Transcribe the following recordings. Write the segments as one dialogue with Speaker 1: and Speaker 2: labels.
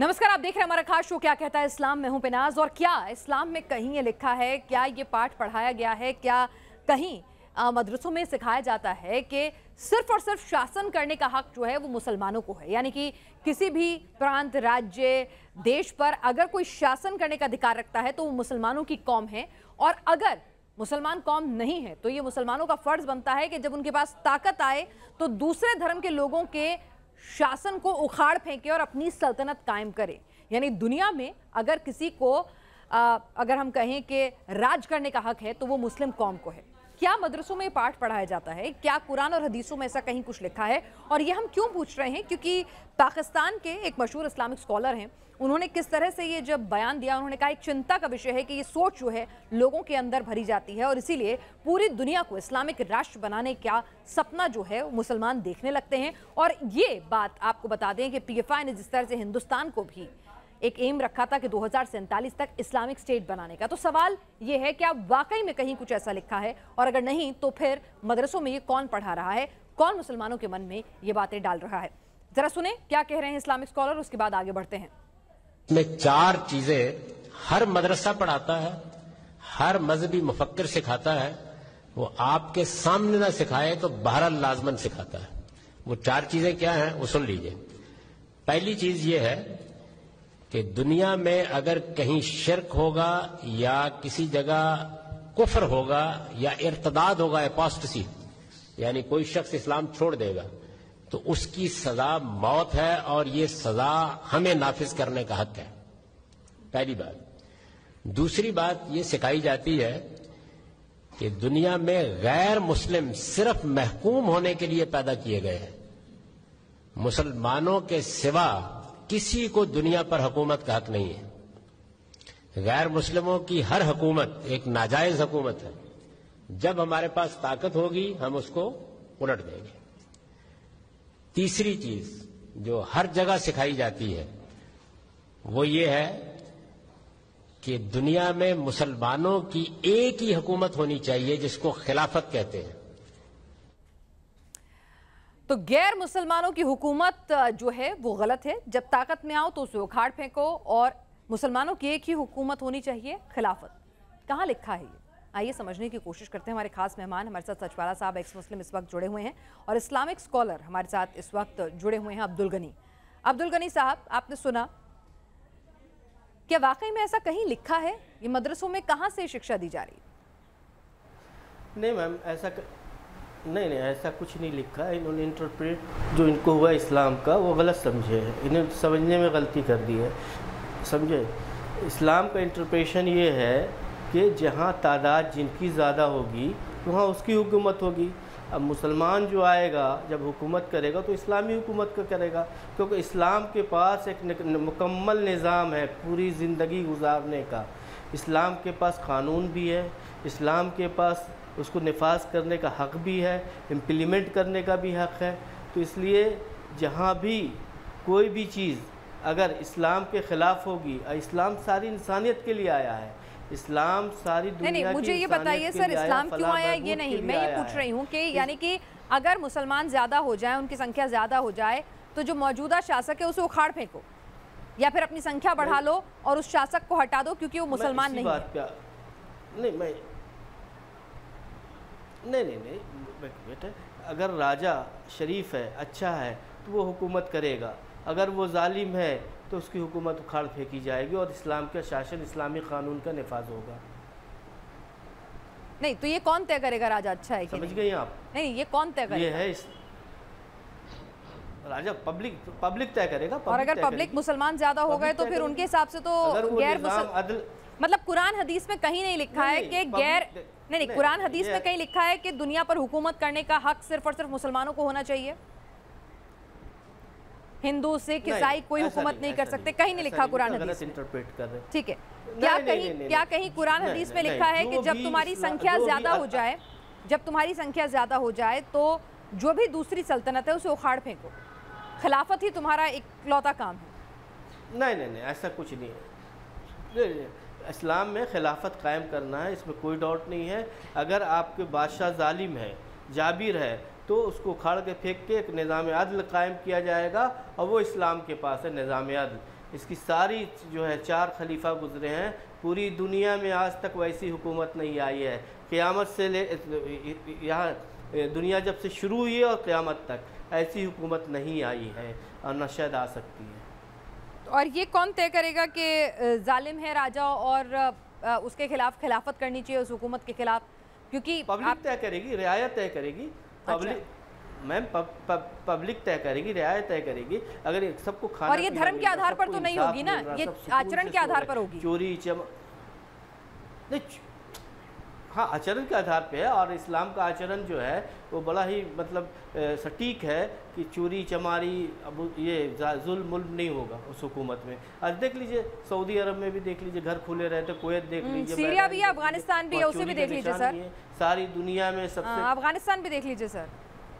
Speaker 1: नमस्कार, आप देख रहे हैं हमारा खास शो क्या कहता है इस्लाम। में हूं पिनाज। और क्या इस्लाम में कहीं ये लिखा है, क्या ये पाठ पढ़ाया गया है, क्या कहीं मदरसों में सिखाया जाता है कि सिर्फ और सिर्फ शासन करने का हक जो है वो मुसलमानों को है? यानी कि किसी भी प्रांत, राज्य, देश पर अगर कोई शासन करने का अधिकार रखता है तो वो मुसलमानों की कौम है, और अगर मुसलमान कौम नहीं है तो ये मुसलमानों का फर्ज बनता है कि जब उनके पास ताकत आए तो दूसरे धर्म के लोगों के शासन को उखाड़ फेंके और अपनी सल्तनत कायम करे। यानी दुनिया में अगर किसी को अगर हम कहें कि राज करने का हक है तो वो मुस्लिम कौम को है। क्या मदरसों में पाठ पढ़ाया जाता है? क्या कुरान और हदीसों में ऐसा कहीं कुछ लिखा है? और ये हम क्यों पूछ रहे हैं? क्योंकि पाकिस्तान के एक मशहूर इस्लामिक स्कॉलर हैं, उन्होंने किस तरह से ये जब बयान दिया, उन्होंने कहा एक चिंता का विषय है कि ये सोच जो है लोगों के अंदर भरी जाती है और इसीलिए पूरी दुनिया को इस्लामिक राष्ट्र बनाने का सपना जो है मुसलमान देखने लगते हैं। और ये बात आपको बता दें कि पीएफआई ने जिस तरह से हिंदुस्तान को भी एक एम रखा था कि 2047 तक इस्लामिक स्टेट बनाने का, तो सवाल ये है कि आप वाकई में कहीं कुछ ऐसा लिखा है, और अगर नहीं तो फिर मदरसों में ये कौन पढ़ा रहा है, कौन मुसलमानों के मन में ये बातें डाल रहा है? जरा सुने क्या कह रहे हैं इस्लामिक स्कॉलर, उसके बाद आगे बढ़ते हैं।
Speaker 2: इसमें 4 चीजें हर मदरसा पढ़ाता है, हर मजहबी मुफक्किर सिखाता है। वो आपके सामने ना सिखाए तो बहरहाल लाजमन सिखाता है। वो 4 चीजें क्या हैं वो सुन लीजिए। पहली चीज ये है कि दुनिया में अगर कहीं शिर्क होगा या किसी जगह कुफ्र होगा या इर्तदाद होगा, एपोस्टेसी, यानी कोई शख्स इस्लाम छोड़ देगा, तो उसकी सजा मौत है और ये सजा हमें नाफिज करने का हक है। पहली बात। दूसरी बात ये सिखाई जाती है कि दुनिया में गैर मुस्लिम सिर्फ महकूम होने के लिए पैदा किए गए हैं। मुसलमानों के सिवा किसी को दुनिया पर हुकूमत का हक नहीं है। गैर मुस्लिमों की हर हुकूमत एक नाजायज हुकूमत है। जब हमारे पास ताकत होगी हम उसको उलट देंगे। तीसरी चीज जो हर जगह सिखाई जाती है वो ये है कि दुनिया में मुसलमानों की एक ही हुकूमत होनी चाहिए जिसको खिलाफत कहते हैं।
Speaker 1: तो गैर मुसलमानों की हुकूमत जो है वो गलत है, जब ताकत में आओ तो उसे उखाड़ फेंको, और मुसलमानों की एक ही हुकूमत होनी चाहिए, खिलाफत। कहाँ लिखा है ये? आइए समझने की कोशिश करते हैं। हमारे खास मेहमान हमारे साथ सचवाला साहब, एक्स मुस्लिम, इस वक्त जुड़े हुए हैं, और इस्लामिक स्कॉलर हमारे साथ इस वक्त जुड़े हुए हैं अब्दुल गनी। अब्दुल गनी साहब, आपने सुना, क्या वाकई में ऐसा कहीं लिखा है? ये मदरसों में कहाँ से शिक्षा दी जा रही है?
Speaker 3: नहीं मैम, नहीं ऐसा कुछ नहीं लिखा है। इन्होंने इंटरप्रेट जो इनको हुआ इस्लाम का वो गलत समझे है, इन्हें समझने में गलती कर दी है। समझे, इस्लाम का इंटरप्रेशन ये है कि जहाँ तादाद जिनकी ज़्यादा होगी वहाँ उसकी हुकूमत होगी। अब मुसलमान जो आएगा जब हुकूमत करेगा तो इस्लामी हुकूमत का करेगा, क्योंकि इस्लाम के पास एक मुकम्मल निज़ाम है पूरी ज़िंदगी गुजारने का। इस्लाम के पास कानून भी है, इस्लाम के पास उसको नफाज करने का हक़ भी है, इम्प्लीमेंट करने का भी हक़ है। तो इसलिए जहाँ भी कोई भी चीज़ अगर इस्लाम के ख़िलाफ़ होगी, इस्लाम सारी इंसानियत के लिए आया है, इस्लाम सारी दुनिया
Speaker 1: नहीं, मुझे ये बताइए सर, इस्लाम क्यों आया? ये नहीं, मैं ये पूछ रही हूँ कि यानी कि अगर मुसलमान ज़्यादा हो जाए, उनकी संख्या ज़्यादा हो जाए, तो जो मौजूदा शासक है उसे उखाड़ फेंको, या फिर अपनी संख्या बढ़ा लो और उस शासक को हटा दो क्योंकि वो मुसलमान नहीं है। नहीं बेटा, अगर राजा शरीफ है, अच्छा है, तो वो हुकूमत करेगा। अगर वो जालिम है तो उसकी हुकूमत उखाड़ फेंकी जाएगी और इस्लाम का शासन, इस्लामी कानून का नफाज होगा। नहीं तो ये कौन तय करेगा राजा अच्छा है कि
Speaker 3: समझ गई आप?
Speaker 1: नहीं, ये कौन तय करेगा?
Speaker 3: ये है राजा, पब्लिक तय करेगा।
Speaker 1: और अगर पब्लिक मुसलमान ज्यादा हो गए तो फिर उनके हिसाब से तो गैर मुसलमान, मतलब कुरान हदीस में कहीं नहीं लिखा है कि गैर, नहीं, कुरान हदीस में कहीं लिखा है कि दुनिया पर हुकूमत करने का हक सिर्फ और सिर्फ मुसलमानों को होना चाहिए? हिंदू, सिख, ईसाई कोई हुकूमत नहीं कर सकते? कहीं नहीं लिखा कुरान हदीस में। ठीक है, क्या कहीं कुरान हदीस में लिखा है कि जब तुम्हारी संख्या ज्यादा हो जाए, जब तुम्हारी संख्या ज्यादा हो जाए तो जो भी दूसरी सल्तनत है उसे उखाड़ फेंको, खिलाफत ही तुम्हारा इकलौता काम है?
Speaker 3: नहीं, ऐसा कुछ नहीं है। इस्लाम में खिलाफत कायम करना है, इसमें कोई डाउट नहीं है। अगर आपके बादशाह जालिम है, जाबिर है, तो उसको उखाड़ के फेंक के एक निज़ाम अदल कायम किया जाएगा, और वो इस्लाम के पास है निज़ाम अदल। اس کی ساری جو ہے 4 خلیفہ گزرے ہیں، پوری دنیا میں آج تک ویسی حکومت نہیں آئی ہے، قیامت سے یہاں دنیا جب سے شروع ہوئی ہے اور قیامت تک ایسی حکومت نہیں آئی ہے اور نہ شاید آ سکتی ہے۔
Speaker 1: اور یہ کون طے کرے گا کہ ظالم ہے راجہ اور اس کے خلاف خلافت کرنی چاہیے اس حکومت کے خلاف؟ کیونکہ
Speaker 3: پبلک طے کرے گی، رعایت طے کرے گی، پبلک طے کرے گی، رعایت طے کرے گی۔ اگر سب کو کھانا
Speaker 1: اور یہ دھرم کے آدھار پر تو نہیں ہوگی نا، یہ آچرن کے آدھار پر ہوگی؟
Speaker 3: چوری ہاں آچرن کے آدھار پہ ہے، اور اسلام کا آچرن جو ہے وہ بڑا ہی مطلب سٹیک ہے کہ چوری چماری یہ ظلم نہیں ہوگا اس حکومت میں۔ آج دیکھ لیجئے سعودی عرب میں بھی دیکھ لیجئے گھر کھلے رہتے، کویت دیکھ لیجئے،
Speaker 1: سیریا بھی ہے، افغانستان بھی ہے، اسے بھی دیکھ لیجئے سر،
Speaker 3: ساری دنیا میں سب سے
Speaker 1: افغانستان بھی دیکھ لیجئے سر،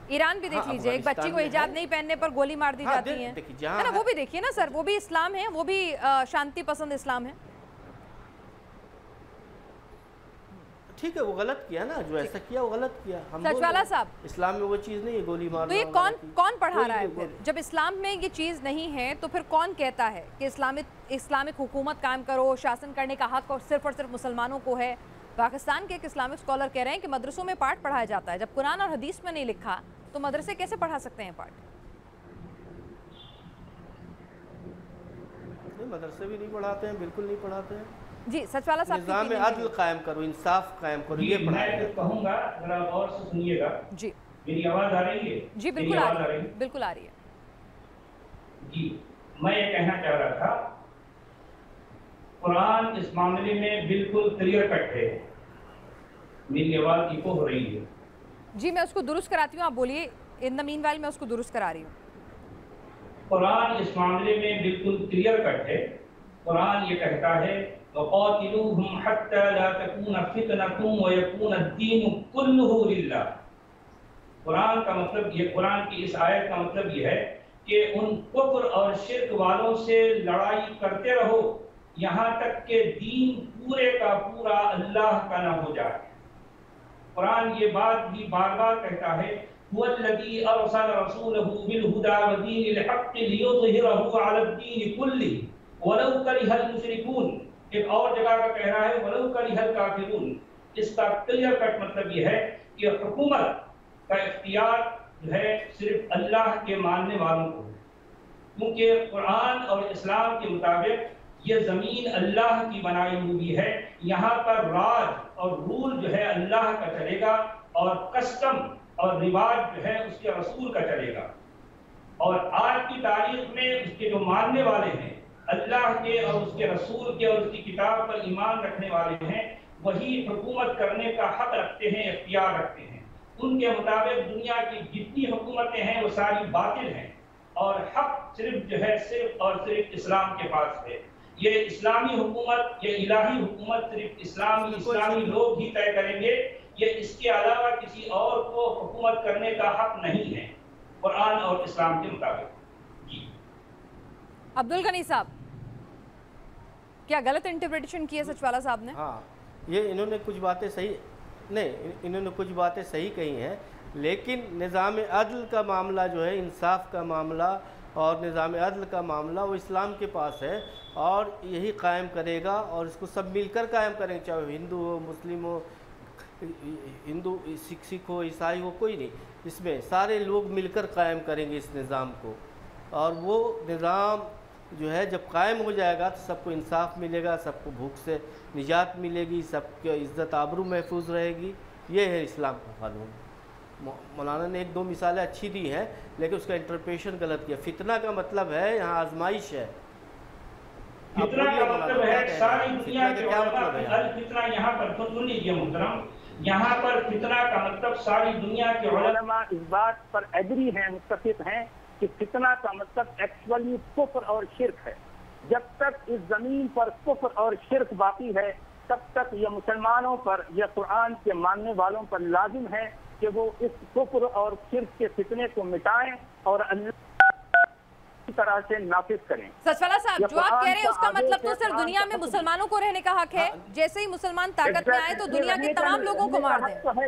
Speaker 1: ایران بھی دیکھ لیجئے، ایک بچی کو حجاب نہیں پہننے پر گولی مار دی جاتی ہے نا، وہ بھی دیکھیے نا سر، وہ بھی اسلام ہے، وہ بھی شانتی پسند اسلام ہے۔
Speaker 3: ٹھیک ہے، وہ غلط کیا نا، جو ایسا کیا وہ غلط کیا۔
Speaker 1: سچوالا صاحب،
Speaker 3: اسلام میں وہ چیز نہیں ہے گولی مارنا۔
Speaker 1: تو یہ کون پڑھا رہا ہے پھر؟ جب اسلام میں یہ چیز نہیں ہے تو پھر کون کہتا ہے کہ اسلامک حکومت قائم کرو، شاسن کرنے کا حق اور صرف مسلمانوں کو ہے؟ پاکستان کے ایک اسلامک اسکالر کہہ رہے ہیں کہ مدرسوں میں پاٹھ پڑھایا جاتا ہے، جب قرآن اور حدیث میں نہیں لکھا تو مدرسے کیسے پڑھا سکتے ہیں پاٹھ؟
Speaker 3: مدرسے بھی نہیں پڑھاتے ہیں، بالکل نہیں پڑھاتے ہیں۔
Speaker 1: جی سچوالا صاحب،
Speaker 3: نظام عدل قائم کرو، انصاف قائم کرو، یہ پڑھایا
Speaker 4: میں کہوں گا، ذرا غور سے سنیے گا۔
Speaker 1: جی
Speaker 4: میری آواز آ رہی ہے؟
Speaker 1: جی بالکل آ رہی ہے، بالکل آ رہی ہے۔
Speaker 4: جی میں یہ کہنا چاہ رہا تھا، قرآن اس معاملے میں بالکل کلیئر کٹ ہے۔ میری آواز ایکو ہو رہی ہے؟
Speaker 1: جی میں اس کو درست کراتی ہوں، آپ بولیے، ان دا مین وائل میں اس کو درست کرا رہی ہوں۔
Speaker 4: قرآن اس معاملے میں بالکل کلیئر کٹ ہے۔ قرآن یہ کہتا ہے وَقَاتِلُوهُمْ حَتَّى لَا تَكُونَ فِتْنَةٌ وَيَكُونَ الدِّينُ كُلُّهُ لِلَّهِ۔ قرآن کا مطلب یہ، قرآن کی اس آیت کا مطلب یہ ہے کہ ان کفر اور شرک والوں سے لڑائی کرتے رہو یہاں تک کہ دین پورے کا پورا اللہ کا نہ ہو جائے۔ قرآن یہ بات بھی بار بار کہتا ہے هُوَ الَّذِي أَرْسَلَ رَسُولَهُ بِالْهُدَى وَدِينِ الْحَقِّ لِيُظْهِرَهُ عَلَى الدِّينِ كُلِّهِ وَلَوْ كَرِهَ الْمُشْرِكُونَ۔ ایک اور جگہ کا کہہ رہا ہے وَلَوْ كَرِهَ الْكَافِرُونَ۔ اس کا کلیئر کٹ مطلب یہ ہے کہ حکومت کا اختیار جو ہے صرف اللہ کے ماننے والوں کو ہے، کیونکہ قرآن اور اسلام کے مطابق یہ زمین اللہ کی بنائی ہوئی ہے، یہاں پر راج اور رول جو ہے اللہ کا چلے گا، اور کسٹم اور رواج جو ہے اس کے رسول کا چلے گا۔ اور آج کی تاریخ میں اس کے جو ماننے والے ہیں، اللہ کے اور اس کے رسول کے اور اس کی کتاب پر ایمان رکھنے والے ہیں، وہی حکومت کرنے کا حق رکھتے ہیں، اختیار رکھتے ہیں۔ ان کے مطابق دنیا کی جتنی حکومتیں ہیں وہ ساری باطل ہیں، اور حق صرف جو ہے صرف اور صرف اسلام کے پاس ہے۔ یہ اسلامی حکومت، یہ الہی حکومت صرف اسلامی لوگ ہی طے کریں گے، یہ اس کے علاوہ کسی اور کو حکومت کرنے کا حق نہیں ہے قرآن اور اسلام کے مطابق۔ جی
Speaker 1: عبدالغنی صاحب، کیا غلط انٹرپریٹیشن کی ہے سچوالا صاحب نے؟
Speaker 3: ہاں، یہ انہوں نے کچھ باتیں صحیح نہیں، انہوں نے کچھ باتیں صحیح کہی ہیں، لیکن نظام عدل کا معاملہ جو ہے، انصاف کا معاملہ اور نظام عدل کا معاملہ وہ اسلام کے پاس ہے، اور یہی قائم کرے گا، اور اس کو سب مل کر قائم کریں گے، چاہے ہندو ہو، مسلم ہو، ہندو سکھ ہو، عیسائی ہو، کوئی نہیں، اس میں سارے لوگ مل کر قائم کریں گے اس نظام کو۔ اور وہ نظام جو ہے جب قائم ہو جائے گا تو سب کو انصاف ملے گا، سب کو بھوک سے نجات ملے گی، سب کی عزت آبرو محفوظ رہے گی۔ یہ ہے اسلام کا قانون۔ مولانا نے 1-2 مثالیں اچھی دی ہیں، لیکن اس کا انٹرپریشن غلط کیا۔ فتنہ کا مطلب ہے یہاں آزمائش ہے۔
Speaker 4: فتنہ کا مطلب ہے ساری دنیا کے علماء، الفتنہ یہاں پر سن لیجیے محترم، یہاں پر فتنہ کا مطلب ساری دنیا کے علماء
Speaker 5: اس بات پر ایگری ہیں، متفق ہیں کہ فتنہ کا مطلب ایکچولی کفر اور شرک ہے۔ جب تک اس زمین پر کفر اور شرک باقی ہے تب تک یہ مسلمانوں پر، یہ قرآن کے ماننے والوں پر لازم ہے کہ وہ اس کفر اور شرک کے فتنے کو مٹائیں اور اللہ کی طرح سے نافذ کریں۔
Speaker 1: سچوالا صاحب، جو آپ کہہ رہے ہیں اس کا مطلب تو صرف دنیا میں مسلمانوں کو رہنے کا حق ہے، جیسے ہی مسلمان طاقت میں آئے تو دنیا کے تمام لوگوں کو مار دیں۔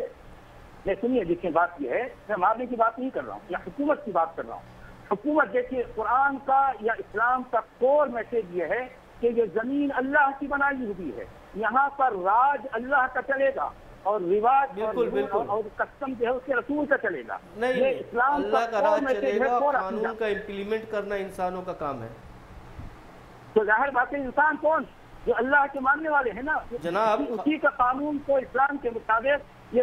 Speaker 5: نہیں سنیے، دیکھیں بات یہ ہے، میں مارنے کی بات نہیں کر رہا ہوں، میں حکومت کی بات کر رہا ہوں۔ हुकूमत देखिए, कुरान का या इस्लाम का कोर मैसेज ये है कि ये जमीन अल्लाह की बनाई हुई है, यहाँ पर राज अल्लाह का चलेगा और रिवाज और कस्टम जो है उसके रसूल का चलेगा।
Speaker 3: नहीं,
Speaker 5: ये इस्लाम
Speaker 3: अल्लाह का राज चलेगा,
Speaker 5: कोर
Speaker 3: कानून का इम्प्लीमेंट करना इंसानों का काम है।
Speaker 5: तो जाहिर बात है इंसान कौन, जो अल्लाह के मानने वाले हैं ना
Speaker 3: जनाब,
Speaker 5: उसी का कानून को इस्लाम के मुताबिक ये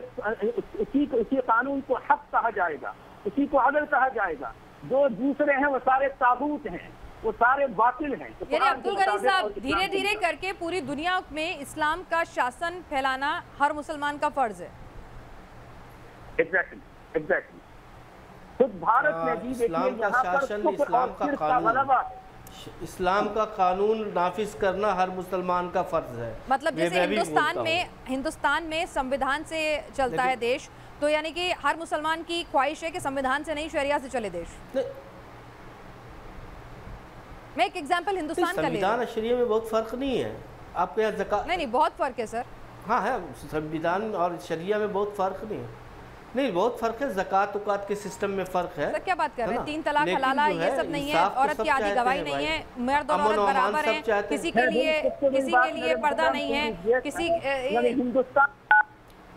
Speaker 5: उसी कानून को हक कहा जाएगा, उसी को अदल कहा जाएगा। जो दूसरे हैं वो सारे ताबूत हैं, वो सारे बातिल हैं। तो
Speaker 1: यानी अब्दुल गनी साहब, धीरे धीरे करके पूरी दुनिया में इस्लाम का शासन फैलाना हर मुसलमान का फर्ज है।
Speaker 5: एग्जैक्टली। खुद भारत में भी
Speaker 3: इस्लाम का शासन, इस्लाम का कानून, इस्लाम का कानून नाफिज करना हर मुसलमान का फर्ज है।
Speaker 1: मतलब जैसे हिंदुस्तान में संविधान से चलता है देश, तो यानी कि हर मुसलमान की ख्वाहिश है कि संविधान से नहीं शरिया से चले देश। मैं एक एग्जांपल हिंदुस्तान का ले
Speaker 3: संविधान और शरिया में बहुत फर्क नहीं है। आपके यहाँ ज़कात
Speaker 1: नहीं बहुत फर्क है सर।
Speaker 3: हाँ है, संविधान और शरिया में बहुत फर्क नहीं है। नहीं, बहुत फर्क है। ज़कात उकात के सिस्टम में फ़र्क है।
Speaker 1: सर क्या बात कर रहे हैं, 3 तलाक हलाला ये सब नहीं है, औरत की आधी गवाही नहीं है, मर्द और औरत बराबर हैं, किसी के लिए पर्दा नहीं है,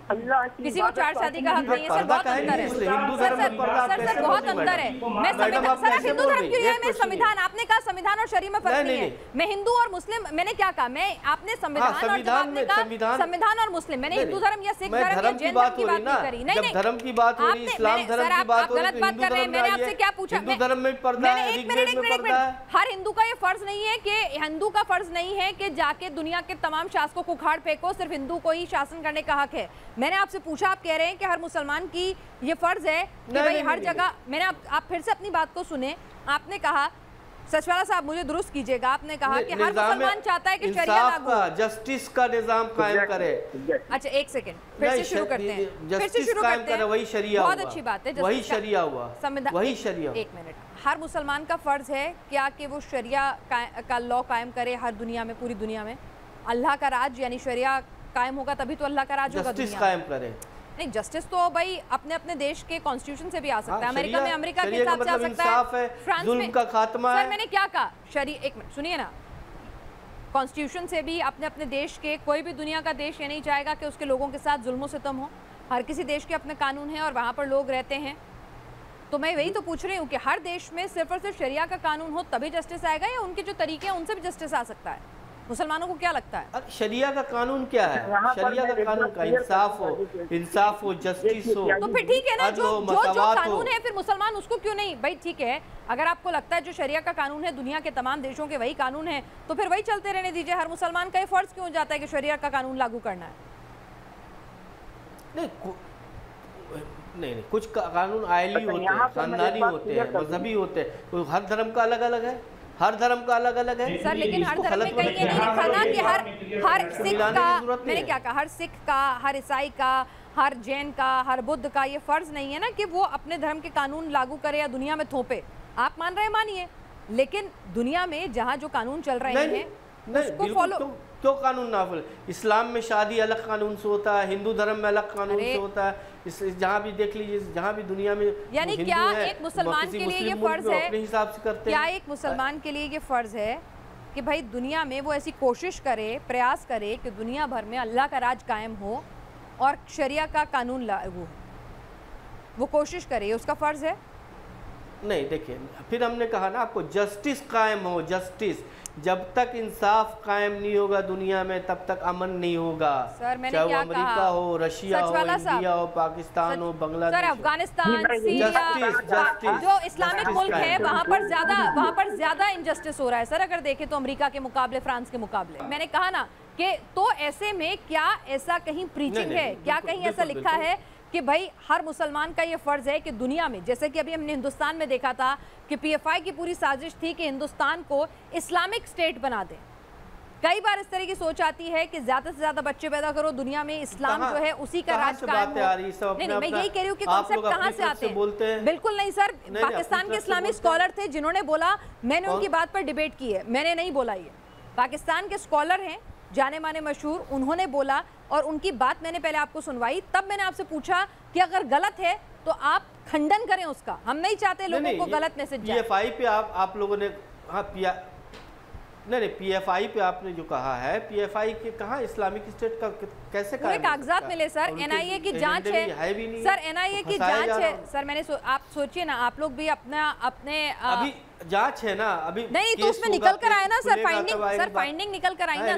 Speaker 1: किसी को चार शादी का हक नहीं है। सर बहुत अंतर है, सर बहुत अंतर है। मैं सर हिंदू धर्म के लिए मैं संविधान, आपने कहा संविधान और शरीयत में फर्क नहीं है। मैं हिंदू और मुस्लिम, मैंने क्या कहा, मैं आपने संविधान और मुस्लिम, मैंने हिंदू धर्म या सिख धर्म या जैन धर्म की बात नहीं करी। नहीं
Speaker 3: धर्म की बात हो रही, इस्लाम धर्म की बात हो रही,
Speaker 1: गलत बात कर रहे हैं। मैंने आपसे क्या पूछा,
Speaker 3: हिंदू धर्म में पर्दा है, ऋग्वेद में पर्दा है।
Speaker 1: हर हिंदू का ये फर्ज नहीं है कि हिंदू का फर्ज नहीं है कि जाके दुनिया के तमाम शासकों को उखाड़ फेंको, सिर्फ हिंदू को ही शासन करने का हक है। मैंने आपसे पूछा, आप कह रहे हैं कि हर मुसलमान की ये फर्ज है कि भाई हर जगह। मैंने आप फिर से अपनी बात को सुने। आपने कहा, सचवाला साहब मुझे दुरुस्त कीजिएगा, आपने कहा कि हर मुसलमान चाहता है कि शरिया लागू हो,
Speaker 3: जस्टिस का निजाम कायम करे।
Speaker 1: अच्छा एक सेकंड, फिर से शुरू करते हैं, फिर से शुरू करते हैं।
Speaker 3: वही शरिया
Speaker 1: बहुत अच्छी बात है,
Speaker 3: वही शरिया हुआ, वही शरिया।
Speaker 1: एक मिनट, हर मुसलमान का फर्ज है क्या कि वो शरिया का लॉ कायम करे हर दुनिया में, पूरी दुनिया में? अल्लाह का राज यानी शरिया कायम होगा तभी तो अल्लाह का राज होगा।
Speaker 3: जस्टिस कायम करे।
Speaker 1: नहीं, जस्टिस तो भाई अपने अपने देश के कॉन्स्टिट्यूशन से भी आ सकता है। अमेरिका में अमेरिका के हिसाब से आ सकता है, फ्रांस में
Speaker 3: का खात्मा है।
Speaker 1: सर मैंने क्या कहा, एक मिनट सुनिए ना, कॉन्स्टिट्यूशन से भी अपने अपने देश के, कोई भी दुनिया का देश ये नहीं चाहेगा कि उसके लोगों के साथ जुल्म सितम हो। हर किसी देश के अपने कानून हैं और वहाँ पर लोग रहते हैं। तो मैं वही तो पूछ रही हूँ कि हर देश में सिर्फ और सिर्फ शरिया का कानून हो तभी जस्टिस आएगा, या उनके जो तरीके हैं उनसे भी जस्टिस आ सकता है? मुसलमानों को क्या लगता है?
Speaker 3: शरिया का कानून क्या है? शरिया का कानून का इंसाफ हो, जस्टिस हो।
Speaker 1: तो फिर ठीक है ना, जो कानून है फिर मुसलमान उसको क्यों नहीं? भाई ठीक है, अगर आपको लगता है जो शरिया का कानून है दुनिया के तमाम देशों के वही कानून है, तो फिर वही चलते रहने दीजिए। हर मुसलमान का ये फर्ज क्यों जाता है कि शरिया का कानून लागू करना है?
Speaker 3: नहीं, कुछ कानून आयली होते हैं, खानदानी होते हैं, मजहबी होते हैं, तो हर धर्म का अलग अलग है, हर धर्म का अलग अलग है।
Speaker 1: सर लेकिन हर धर्म में कहीं ये नहीं लिखा ना कि हर सिख का, मैंने क्या कहा, हर सिख का, हर ईसाई का, हर जैन का, हर बुद्ध का ये फर्ज नहीं है ना कि वो अपने धर्म के कानून लागू करे या दुनिया में थोपे। आप मान रहे हैं मानिए, लेकिन दुनिया में जहाँ जो कानून चल रहे हैं उसको फॉलो।
Speaker 3: तो कानून ना फॉलो, इस्लाम में शादी अलग कानून से होता है, हिंदू धर्म में अलग कानून से होता है। जहाँ भी देख लीजिए, जहाँ भी दुनिया में,
Speaker 1: यानी क्या एक मुसलमान के लिए ये फर्ज है,
Speaker 3: अपने हिसाब से करते
Speaker 1: हैं? क्या एक मुसलमान के लिए ये फर्ज है कि भाई दुनिया में वो ऐसी कोशिश करे, प्रयास करे कि दुनिया भर में अल्लाह का राज कायम हो और शरिया का कानून लागू हो? वो कोशिश करे, उसका फर्ज है?
Speaker 3: नहीं, देखिए फिर हमने कहा ना आपको, जस्टिस कायम हो। जस्टिस, जब तक इंसाफ कायम नहीं होगा दुनिया में तब तक अमन नहीं होगा।
Speaker 1: सर मैंने
Speaker 3: चाहे
Speaker 1: क्या
Speaker 3: वो अमेरिका हो, रशिया हो, इंडिया हो, पाकिस्तान हो, बांग्लादेश,
Speaker 1: सर अफगानिस्तान, सीरिया, जो इस्लामिक मुल्क है वहाँ पर ज्यादा इनजस्टिस हो रहा है सर, अगर देखें तो अमेरिका के मुकाबले, फ्रांस के मुकाबले। मैंने कहा ना कि तो ऐसे में क्या ऐसा कहीं प्रीचिंग है, क्या कहीं ऐसा लिखा है कि भाई हर मुसलमान का ये फर्ज है कि दुनिया में, जैसे कि अभी हमने हिंदुस्तान में देखा था कि पीएफआई की पूरी साजिश थी कि हिंदुस्तान को इस्लामिक स्टेट बना दे। कई बार इस तरह की सोच आती है कि ज्यादा से ज्यादा बच्चे पैदा करो, दुनिया में इस्लाम जो है उसी का राज कायम हो। नहीं, मैं यही कह रही हूँ कि कॉन्सेप्ट कहाँ से आते हैं? बिल्कुल नहीं सर, पाकिस्तान के इस्लामिक स्कॉलर थे जिन्होंने बोला, मैंने उनकी बात पर डिबेट की है, मैंने नहीं बोला। ये पाकिस्तान के स्कॉलर हैं, जाने माने मशहूर, उन्होंने बोला और उनकी बात मैंने पहले आपको सुनवाई। तब मैंने आपसे पूछा कि अगर गलत है तो आप खंडन करें उसका। हम नहीं चाहते लोगों को गलत मैसेज जाए।
Speaker 3: PFI पे आप लोगों ने, हाँ नहीं PFI पे आपने जो कहा है, PFI के कहाँ इस्लामिक स्टेट का कैसे
Speaker 1: पूरे कागजात मिले सर, NIA की जांच है सर, NIA की जांच है सर। मैंने आप सोचिए ना, आप लोग भी अपने
Speaker 3: अभी जांच है ना, अभी
Speaker 1: नहीं तो उसमें निकल कर आए ना सर, फाइंडिंग निकल कर आई ना।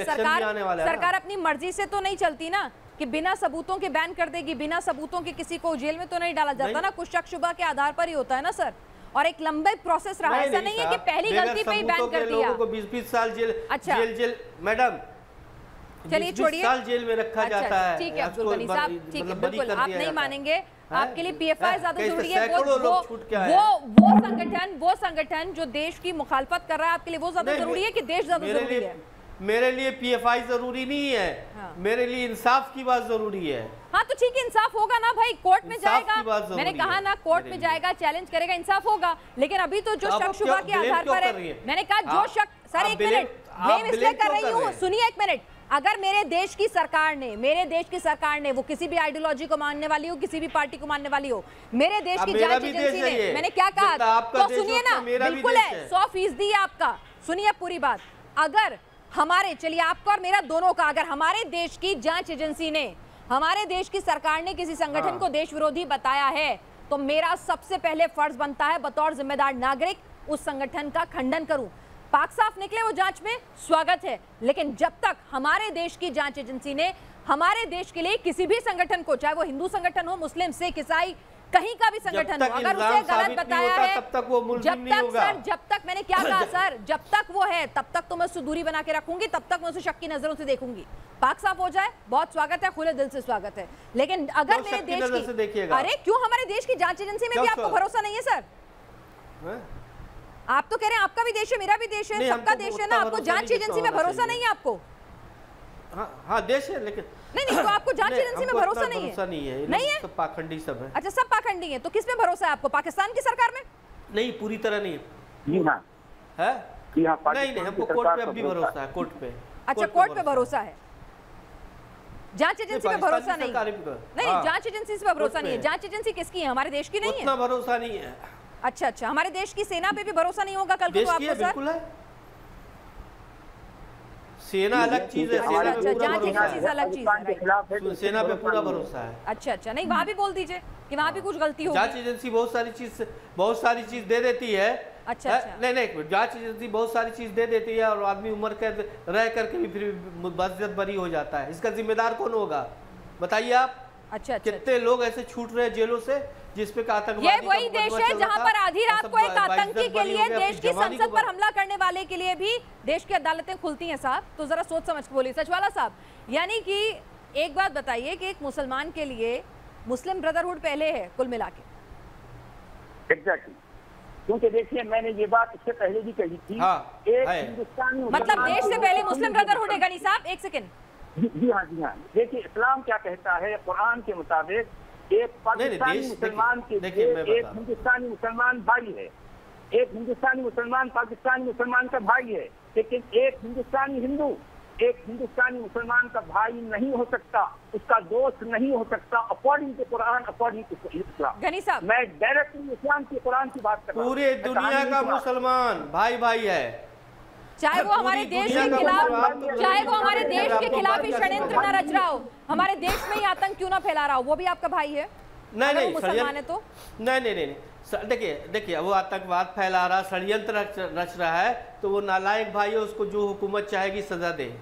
Speaker 1: सरकार अपनी मर्जी से तो नहीं चलती ना, कि बिना सबूतों के बैन कर देगी, बिना सबूतों के किसी को जेल में तो नहीं डाला जाता ना, कुछ शक शुबा के आधार पर ही होता है ना सर। और एक लंबे प्रोसेस रहा है, ऐसा नहीं है कि पहली गलती पे ही बैन कर दिया।
Speaker 3: लोगों को 20-20 साल जेल,
Speaker 1: अच्छा
Speaker 3: जेल मैडम,
Speaker 1: चलिए छोड़िए,
Speaker 3: साल जेल में रखा जाता है।
Speaker 1: ठीक है अब्दुल गनी साहब, ठीक है, बिल्कुल आप नहीं मानेंगे, आपके लिए PFI ज्यादा जरूरी है। वो संगठन जो देश की मुखालफत कर रहा है, आपके लिए वो ज्यादा जरूरी है कि देश ज्यादा जरूरी है?
Speaker 3: मेरे लिए PFI जरूरी नहीं है, मेरे लिए इंसाफ की बात जरूरी है।
Speaker 1: हाँ तो ठीक है, इंसाफ होगा ना भाई, कोर्ट में जाएगा, मैंने कहा ना कोर्ट में जाएगा, चैलेंज करेगा, इंसाफ होगा। लेकिन अभी तो जो शक शुबा के आधार पर है, मैंने कहा जो शक, सर एक मिनट, ब्लेम इसलिए कर रही हूँ, सुनिए एक मिनट। अगर मेरे देश की सरकार ने वो किसी भी आइडियोलॉजी को मानने वाली हो, किसी भी पार्टी को मानने वाली हो, मेरे देश की जांच एजेंसी ने, मैंने क्या कहा तो सुनिए ना, बिल्कुल है 100% है आपका, सुनिए पूरी बात। अगर हमारे, चलिए आपका और मेरा दोनों का, अगर हमारे देश की जांच एजेंसी ने, हमारे देश की सरकार ने किसी संगठन को देश विरोधी बताया है, तो मेरा सबसे पहले फर्ज बनता है बतौर जिम्मेदार नागरिक उस संगठन का खंडन करूं। पाक साफ निकले वो जांच में, स्वागत है, लेकिन जब तक हमारे देश की जांच एजेंसी ने हमारे देश के लिए किसी भी संगठन को, चाहे वो हिंदू संगठन हो, मुस्लिम, सिख, ईसाई, कहीं का भी संगठन हो, अगर उसे गलत बताया है,
Speaker 3: तब तक वो मुल्ज़िम नहीं होगा।
Speaker 1: सर जब तक, मैंने क्या कहा सर, जब तक वो है तब तक तो मैं उससे दूरी बना के रखूंगी, तब तक मैं उसे शक की नजरों से देखूंगी। पाक साफ हो जाए, बहुत स्वागत है, खुले दिल से स्वागत है, लेकिन अगर मेरे देश की, अरे क्यों हमारे देश की जांच एजेंसी में भी आपको भरोसा नहीं है सर? आप तो कह रहे हैं आपका भी देश है, मेरा भी देश है, सबका देश है ना, आपको जांच एजेंसी में भरोसा नहीं है? आपको
Speaker 3: हाँ देश है, लेकिन
Speaker 1: नहीं तो आपको जांच एजेंसी में भरोसा नहीं है? नहीं है,
Speaker 3: सब पाखंडी सब है।
Speaker 1: अच्छा सब पाखंडी है, तो किस में भरोसा है आपको? पाकिस्तान की सरकार में?
Speaker 3: नहीं, पूरी तरह नहीं
Speaker 5: जी हाँ
Speaker 3: है, नहीं हमको कोर्ट पे अब भी भरोसा है, कोर्ट पे।
Speaker 1: अच्छा कोर्ट पे भरोसा है, जांच एजेंसी पे भरोसा नहीं? नहीं जांच एजेंसी पे भरोसा नहीं है। जांच एजेंसी किसकी है? हमारे देश की नहीं है?
Speaker 3: उतना भरोसा नहीं है।
Speaker 1: अच्छा, हमारे देश की सेना पे भी भरोसा नहीं होगा कल को आपको?
Speaker 3: बिल्कुल है, सेना अलग चीज है, सेना पे पूरा भरोसा
Speaker 1: अलग चीज है,
Speaker 3: सेना पे पूरा भरोसा है।
Speaker 1: अच्छा नहीं, वहाँ भी बोल दीजिए कि वहाँ भी कुछ गलती होगी।
Speaker 3: जांच एजेंसी बहुत सारी चीज दे देती है।
Speaker 1: अच्छा
Speaker 3: नहीं, जांच एजेंसी बहुत सारी चीज दे देती है और आदमी उम्र कैद रह करके भी फिर बज़्ज़त बरी हो जाता है। इसका जिम्मेदार कौन होगा बताइए आप?
Speaker 1: अच्छा
Speaker 3: कितने लोग ऐसे छूट रहे हैं जेलों से, जिसपे आतंकवादी,
Speaker 1: ये वही देश है जहां पर आधी रात को एक आतंकी के लिए देश की संसद पर हमला करने वाले के लिए भी देश की अदालतें खुलती हैं साहब। तो जरा सोच समझ के बोलिए सचवाला साहब। यानी कि एक बात बताइए कि एक मुसलमान के लिए मुस्लिम ब्रदरहुड पहले है कुल मिला के?
Speaker 5: एग्जैक्टली, क्योंकि देखिए मैंने ये बात इससे पहले भी कही थी। एक हिंदुस्तानी,
Speaker 1: मतलब देश से पहले मुस्लिम ब्रदरहुड है। गनी साहब एक सेकंड,
Speaker 5: जी हाँ। देखिए इस्लाम क्या कहता है, कुरान के मुताबिक एक पाकिस्तानी मुसलमान के लिए एक हिंदुस्तानी मुसलमान भाई है, एक हिंदुस्तानी मुसलमान पाकिस्तानी मुसलमान का भाई है, लेकिन एक हिंदुस्तानी हिंदू एक हिंदुस्तानी मुसलमान का भाई नहीं हो सकता, उसका दोस्त नहीं हो सकता, according to Quran, according to Islam.
Speaker 1: Ghani साहब
Speaker 5: मैं डायरेक्टली इस्लाम की कुरान की बात कर रहा हूं।
Speaker 3: पूरे दुनिया का मुसलमान भाई भाई है,
Speaker 1: चाहे वो हमारे देश के खिलाफ, चाहे वो हमारे देश के खिलाफ ही षड्यंत्र न रच रहा हो, हमारे देश में ही आतंक क्यों ना फैला रहा हो, वो भी आपका भाई है?
Speaker 3: नहीं
Speaker 1: मुसलमान है तो
Speaker 3: नहीं, देखिए वो आतंकवाद फैला रहा, षड्यंत्र रच रहा है, तो वो नालायक भाई है, उसको जो हुकूमत चाहेगी सजा दे।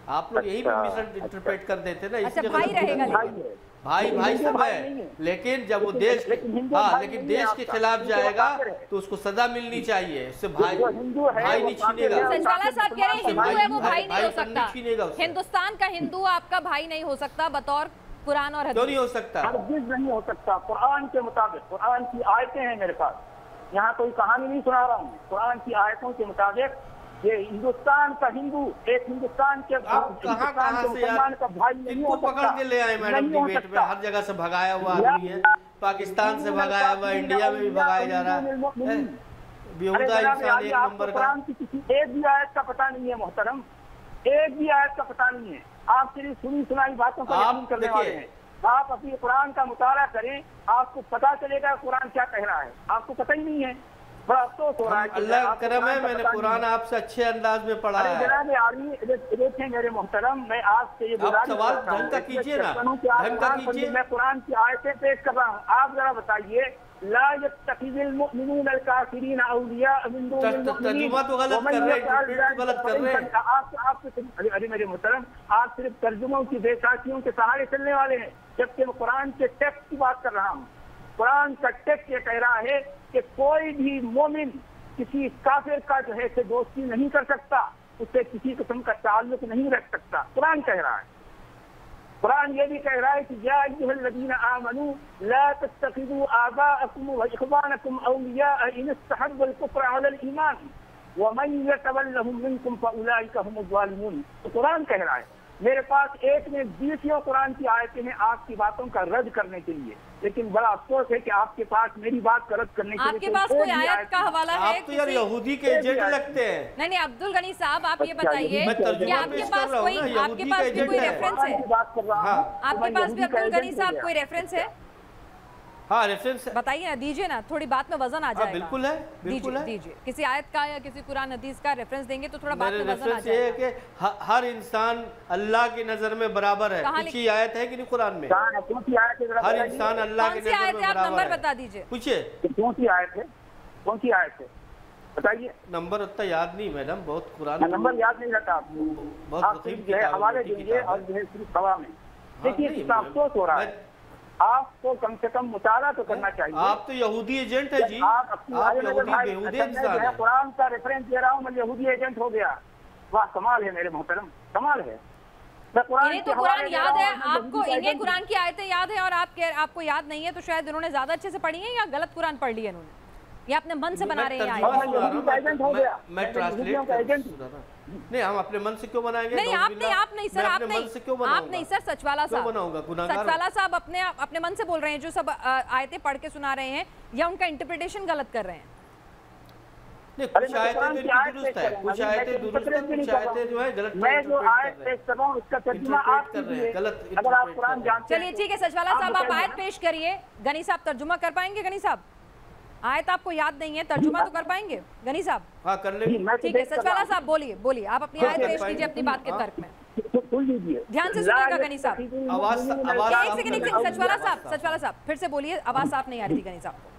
Speaker 3: आप लोग यही मिस इंटरप्रेट कर देते ना।
Speaker 1: अच्छा भाई रहेगा,
Speaker 3: भाई सब है, लेकिन जब वो देश, लेकिन देश के खिलाफ जाएगा तो उसको सजा मिलनी चाहिए, उससे भाई नहीं छीनेगा।
Speaker 1: सचवाला साहब कह रहे हैं हिंदू है वो भाई नहीं हो सकता, हिंदुस्तान का हिंदू आपका भाई नहीं हो सकता बतौर कुरान और हदीस?
Speaker 3: क्यों नहीं हो सकता?
Speaker 5: हरगिज़ नहीं हो सकता। कुरान के मुताबिक, कुरान की आयतें हैं मेरे पास, यहाँ कोई कहानी नहीं सुना रहा हूँ, कुरान की आयतों के मुताबिक ये हिंदुस्तान का हिंदू एक हिंदुस्तान के मुसलमान का भाई नहीं हो सकता।
Speaker 3: पकड़ के ले आए मैडम डिबेट में, हर जगह से भगाया हुआ आदमी है, पाकिस्तान से भगाया हुआ, इंडिया में भी भगाया जा रहा है। बेहुदा इंसान एक नंबर का।
Speaker 5: कुरान की किसी एक भी आयत का पता नहीं है मोहतरम, एक भी आयत का पता नहीं है। आप सिर्फ सुनी सुनाई बातों का यकीन करने वाले हैं। آپ اپنی قرآن کا مطالعہ کریں، آپ کو پتا چلے گا قرآن کیا کہہ رہا ہے، آپ کو پتہ ہی نہیں ہے. بڑا افسوس ہو رہا ہے.
Speaker 3: اللہ کا کرم ہے میں نے قرآن آپ سے اچھے انداز میں پڑھا ہے.
Speaker 5: جناب عالی دیکھیں میرے محترم، میں آپ سے یہ
Speaker 3: آپ سوال ڈھنگ کا کیجئے نا، ڈھنگ کا کیجئے.
Speaker 5: میں قرآن کی آیتیں پیش کر رہا ہوں، آپ ذرا بتائیے. لا يتخذ المؤمنون الكافرین اولیاء من دون المؤمنین.
Speaker 3: ترجمہ تو غلط کر رہے ہیں، غلط کر رہے ہیں.
Speaker 5: ارے میرے محترم، آپ صرف ترجموں کی بے ساکھیوں کے سہارے چلنے والے ہیں، جبکہ میں قرآن کے ٹیکسٹ کی بات کر رہا ہوں. قرآن کا ٹیکسٹ یہ کہہ رہا ہے کہ کوئی بھی مومن کسی کافر کا جو ہے سے دوستی نہیں کر سکتا، اس سے کسی قسم کا تعلق نہیں رکھ سکتا. قرآن کہہ رہا ہے. قرآن یہ بھی کہہ رہا ہے کہ یا ایھا الذین آمنوا لا تتخذوا آباءکم واخوانکم اولیاء ان استحبوا الکفر علی الایمان ومن یتولہم منکم فاولئک هم الظالمون. تو قرآن کہہ رہا ہے. میرے پاس ایک میں 20 قرآن کی آیتیں ہیں آپ کی باتوں کا رد کرنے کے لیے، لیکن بڑا افسوس ہے کہ آپ کے پاس میری بات کا رد کرنے کے لیے
Speaker 1: آپ کے پاس کوئی آیت کا حوالہ ہے؟
Speaker 3: آپ تو یار یہودی کے ایجنٹ لگتے ہیں.
Speaker 1: نہیں عبد الغنی صاحب آپ یہ بتائیے کہ آپ کے پاس بھی کوئی ریفرنس ہے؟ آپ کے پاس بھی عبد الغنی صاحب کوئی ریفرنس ہے؟
Speaker 3: ہاں ریفرنس
Speaker 1: بتائیے نا، دیجئے نا، تھوڑی بات میں وزن آ جائے گا.
Speaker 3: بالکل ہے، بالکل ہے.
Speaker 1: دیجئے کسی آیت کا یا کسی قرآن حدیث کا ریفرنس دیں گے تو تھوڑا بات میں وزن آ
Speaker 3: ریفرنس یہ
Speaker 1: جائے
Speaker 3: ہے
Speaker 1: گا.
Speaker 3: کہ ہر انسان اللہ کی نظر میں برابر ہے. کچھ ہی آیت ہے کہ نہیں قرآن میں؟ ہر انسان اللہ کی
Speaker 1: کون سی
Speaker 3: نظر
Speaker 1: آیت
Speaker 3: میں
Speaker 1: ہے؟ آپ
Speaker 3: برابر
Speaker 1: نمبر
Speaker 3: ہے.
Speaker 1: بتا دیجئے.
Speaker 3: پوچھئے
Speaker 5: کون سی آیت ہے؟ کون سی آیت ہے بتائیے.
Speaker 3: نمبر اتنا یاد نہیں میڈم، بہت قرآن
Speaker 5: نمبر یاد نہیں رہتا آپ کو.
Speaker 3: بہت
Speaker 5: آپ جو ہے حوالے دیں گے اور جو ہے صرف ہوا میں. دیکھیے اتنا افسوس ہو رہا ہے. آپ کو کم سے کم مطالعہ تو کرنا چاہیے.
Speaker 3: آپ تو یہودی ایجنٹ ہے جی، آپ یہودی بیہودی انسان
Speaker 5: ہے. قرآن کا ریفرنس دے رہا ہوں، میں یہودی ایجنٹ ہو گیا. واہ کمال ہے میرے محترم، کمال ہے.
Speaker 1: انہیں تو قرآن یاد ہے، آپ کو انہیں قرآن کی آیتیں یاد ہیں اور آپ کو یاد نہیں ہے، تو شاید انہوں نے زیادہ اچھے سے پڑھی ہیں یا غلط قرآن پڑھ لی ہے انہوں نے، یا اپنے من سے بنا رہے ہیں.
Speaker 3: میں ٹرانسلیٹ نہیں، ہم اپنے من سے کیوں بنائیں گے؟
Speaker 1: نہیں آپ نہیں سر، آپ نہیں سر، سچوالا صاحب اپنے من سے بول رہے ہیں جو سب آیتیں پڑھ کے سنا رہے ہیں، یا ان کا انٹرپریٹیشن غلط کر رہے ہیں؟
Speaker 3: کچھ آیتیں تو درست ہے، کچھ آیتیں درست ہے، کچھ آیتیں جو ہے غلط انٹرپریٹ کر رہے ہیں، غلط انٹرپریٹ کر رہے ہیں.
Speaker 1: چلیے ٹھیک ہے سچوالا صاحب، آپ آیت پیش کریے. غنی صاحب ترجمہ کر پائیں گے؟ غنی صاحب آیت آپ کو یاد نہیں ہے، ترجمہ تو کر پائیں گے غنی صاحب؟
Speaker 3: ہاں کر لیں گے.
Speaker 1: ٹھیک ہے سچوالا صاحب بولیے، آپ اپنی آیت پیش کیجئے اپنی بات کے ترک میں. دھیان سے سنیے گا غنی صاحب. ایک سیکنڈ سچوالا صاحب پھر سے بولیے، آواز صاف نہیں آ رہی تھی غنی صاحب کو.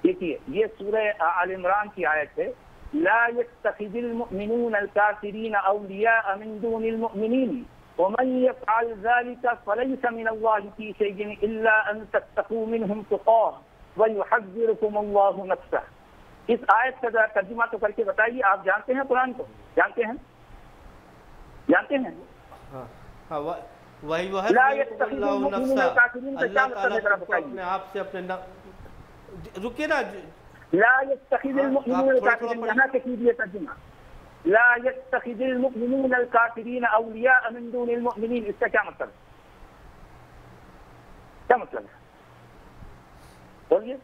Speaker 5: دیکھیے یہ سورہ آل عمران کی آیت ہے. لا يتخذ المؤمنون الكافرين اولیاء من دون المؤمنین ومن يفعل ذلك فليس من الله في شيء الا ان تتقوا منهم تقاه وَيُحَذِّرُكُمُ اللَّهُ نَفْسَهُ. اس آیت کا ترجمہ تو کر کے بتائیے. آپ جانتے ہیں قرآن کو؟ جانتے ہیں؟
Speaker 3: وَيُحَذِّرُكُمُ اللَّهُ نَفْسَهُ. اللہ تعالیٰ کو اپنے آپ سے اپنے رکے نا.
Speaker 5: لا يتخذ المؤمنون الكافرين، یہاں سے کیجیے ترجمہ. لا يتخذ المؤمنون الكافرين اولیاء من دون المؤمنین. اس کا کیا مطلب ہے؟ بولیے.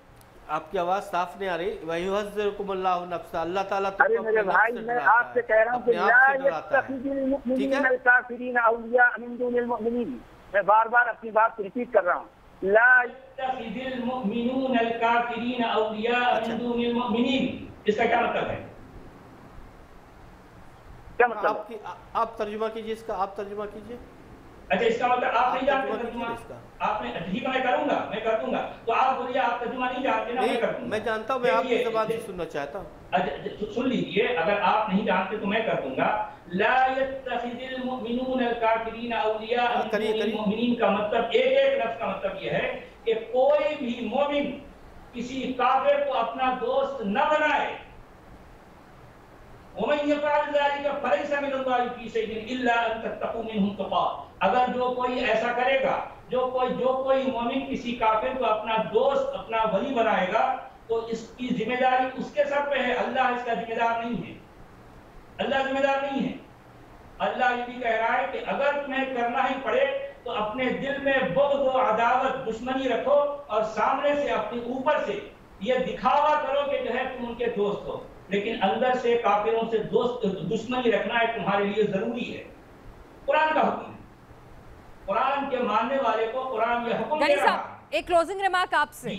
Speaker 3: آپ کی آواز صاف نہیں آ رہی. وَيُحَذِّرُكُمُ اللَّهُ نَفْسَهُ. اللہ تعالیٰ
Speaker 5: ارے میرے بھائی میں آپ سے کہہ رہا ہوں کہ لا يتخذ المؤمنون الكافرين اولیاء من دون المؤمنین. میں بار بار اپنی بات کو ریپیٹ کر رہا ہوں. لا
Speaker 4: يتخذ المؤمنون الكافرين اولیاء من دون المؤمنین. اس کا کیا مطلب ہے؟
Speaker 5: کیا مطلب؟
Speaker 3: آپ ترجمہ کیجئے اس کا، آپ ترجمہ کیجئے.
Speaker 4: اچھا اس کا مطلب آپ نہیں جانتے ترجمہ؟ آپ نے ٹھیک ہے میں کر دوں گا تو آپ بولیے آپ ترجمہ نہیں جانتے نا. میں کر دوں گا.
Speaker 3: میں جانتا ہوں، میں آپ کی زبان سے سننا چاہتا ہوں.
Speaker 4: سن لیجئے، اگر آپ نہیں جانتے تو میں کر دوں گا. لا يتخذ المؤمنون الكافرین اولیاء من دون المؤمنین کا مطلب ایک لفظ کا مطلب یہ ہے کہ کوئی بھی مومن کسی کافر کو اپنا دوست نہ بنائے. وَمَنْ يَفْعَلْ ذَلِكَ فَلَيْسَ مِنَ اللَّهِ فِي شَيْءٍ إِلَّا أَن تَتَّقُوا مِنْهُمْ تُقَاةً. اگر جو کوئی ایسا کرے گا، جو کوئی مومن کسی کافر کو اپنا دوست، اپنا ولی بنائے گا، تو اس کی ذمہ داری اس کے سر پہ ہے. اللہ اس کا ذمہ دار نہیں ہے. اللہ ذمہ دار نہیں ہے. اللہ یہ بھی کہہ رہا ہے کہ اگر تمہیں کرنا ہی پڑے تو اپنے دل میں بغض و عداوت، دشمنی رکھو اور سامنے سے اپنے اوپر سے یہ دکھاوا کرو کہ جو ہے تم ان کے دوست ہو، لیکن اندر سے کافروں سے دشمنی رکھنا ہے تمہارے لیے ضروری ہے. قرآن کا حکم ہے. कुरान के मानने वाले को कुरान ये हुक्म दे
Speaker 1: गनी
Speaker 4: रहा
Speaker 1: साहब, एक क्लोजिंग रिमार्क आपसे।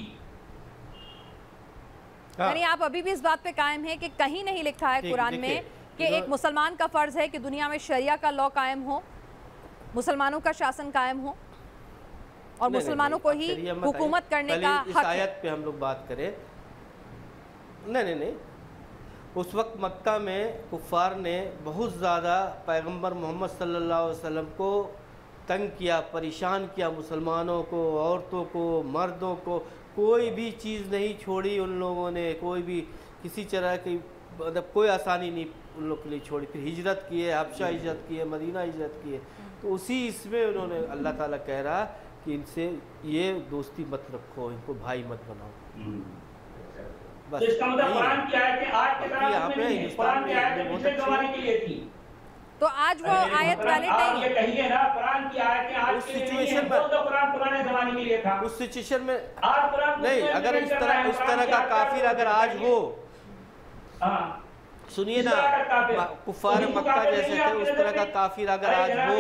Speaker 1: यानी आप अभी भी इस बात पे कायम है कि कहीं नहीं लिखा है कुरान में कि एक मुसलमान का फर्ज है कि दुनिया में शरिया का लॉ कायम हो, मुसलमानों का शासन कायम हो और मुसलमानों को ही हुकूमत करने का हक है।
Speaker 3: इस आयत पे हम लोग बात करें। नहीं, उस वक्त मक्का में कुफ़ार ने बहुत ज़्यादा पैगंबर मोहम्मद सल्लल्लाहु अलैहि वसल्लम को तंग किया, परेशान किया, मुसलमानों को, औरतों को, मर्दों को, कोई भी चीज़ नहीं छोड़ी उन लोगों ने, कोई भी किसी तरह की मतलब कोई आसानी नहीं उन लोग के लिए छोड़ी। फिर हिजरत किए, हबशा हिजरत किए, मदीना हिजरत किए। तो उसी इसमें उन्होंने अल्लाह ताला कह रहा कि इनसे ये दोस्ती मत रखो, इनको भाई मत बनाओ।
Speaker 4: तो इसका मतलब कुरान की आयतें आज के ज़माने में नहीं है, कुरान की आयतें पिछले ज़माने के लिए थी।
Speaker 1: तो आज वो आयत वैलिड नहीं है।
Speaker 4: ये कहिए ना, कुरान की आयतें आज के लिए नहीं है, तो कुरान पुराने ज़माने के लिए था।
Speaker 3: उस सिचुएशन में
Speaker 4: आज कुरान
Speaker 3: नहीं, अगर इस तरह का काफिर अगर आज हो, सुनिए ना, कुफार मक्का जैसे थे उस तरह का काफिर अगर आज हो,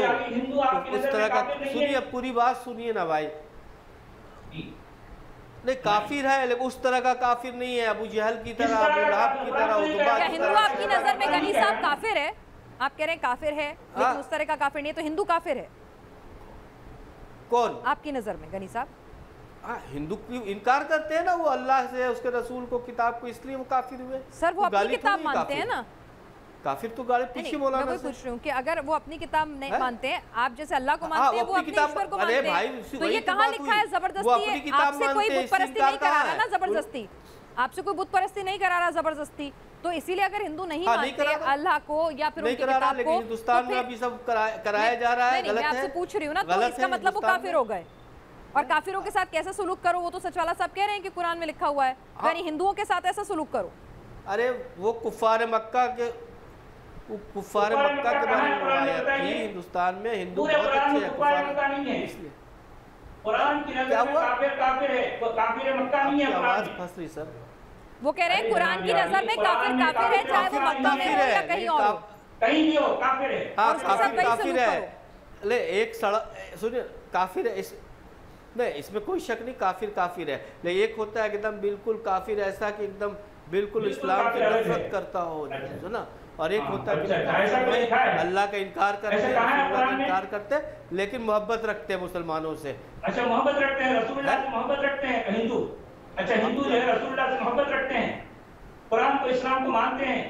Speaker 3: उस तरह का, सुनिए पूरी बात सुनिए ना भाई। नहीं, काफिर है लेकिन उस तरह का काफिर नहीं है, अबू जहल की तरह, अबू लहब की तरह।
Speaker 1: क्या हिंदू आपकी नजर में गनी साहब काफिर है? आप कह रहे हैं काफिर है लेकिन उस तरह का काफिर नहीं है, तो हिंदू काफिर है
Speaker 3: कौन
Speaker 1: आपकी नजर में गनी साहब?
Speaker 3: हिंदू इनकार करते हैं ना, वो अल्लाह से, उसके रसूल को, किताब को, इसलिए वो काफिर हुए।
Speaker 1: सर वो अपनी किताब मानते हैं ना।
Speaker 3: काफिर तो गाली पीछे बोला ना।
Speaker 1: मैं पूछ रही हूँ कि अगर वो अपनी किताब नहीं मानते हैं, आप जैसे अल्लाह को मानते हैं, वो अपने ईश्वर को मानते हैं, तो ये कहाँ लिखा है जबरदस्ती? आपसे कोई बुत परस्ती नहीं करा रहा ना जबरदस्ती, आपसे कोई बुत परस्ती नहीं करा रहा जबरदस्ती। तो इसीलिए अगर हिंदू नहीं मानते अल्लाह को या फिर उनकी किताब को,
Speaker 3: हिंदुस्तान में अभी सब कराया जा रहा है,
Speaker 1: मैं आपसे पूछ रही हूँ ना, तो इसका मतलब वो काफिर हो गए। और काफिरों के साथ कैसे सुलूक करो, वो तो सचवाला साहब कह रहे हैं कि कुरान में लिखा हुआ है, यानी हिंदुओं के साथ ऐसा सुलूक करो।
Speaker 3: अरे वो कुफार मक्का के बारे में आयत थी, हिंदुस्तान में हिंदू बहुत अच्छे हैं।
Speaker 4: कुरान की नजर में काफिर है, काफिर मक्का नहीं है।
Speaker 3: आवाज फंस रही सर।
Speaker 1: वो कह रहे हैं कुरान की नजर में काफिर काफिर है, चाहे वो मक्का में हो या कहीं और हो,
Speaker 4: कहीं भी हो काफिर है।
Speaker 3: हाँ काफिर है। ले एक सड़क सुनिए, काफिर है नहीं, इसमें कोई शक नहीं, काफिर है। लेकिन एक होता है एकदम बिल्कुल काफिर ऐसा कि एकदम बिल्कुल इस्लाम की नफरत करता हो ना, और एक होता है अल्लाह का इनकार करते हैं, अल्लाह का इनकार करते हैं लेकिन मोहब्बत रखते हैं मुसलमानों से।
Speaker 4: अच्छा, मोहब्बत रखते हैं, रसूलुल्लाह से मोहब्बत रखते हैं हिंदू। अच्छा, हिंदू जो है रसूलुल्लाह से मोहब्बत रखते हैं, कुरान को, इस्लाम को मानते हैं,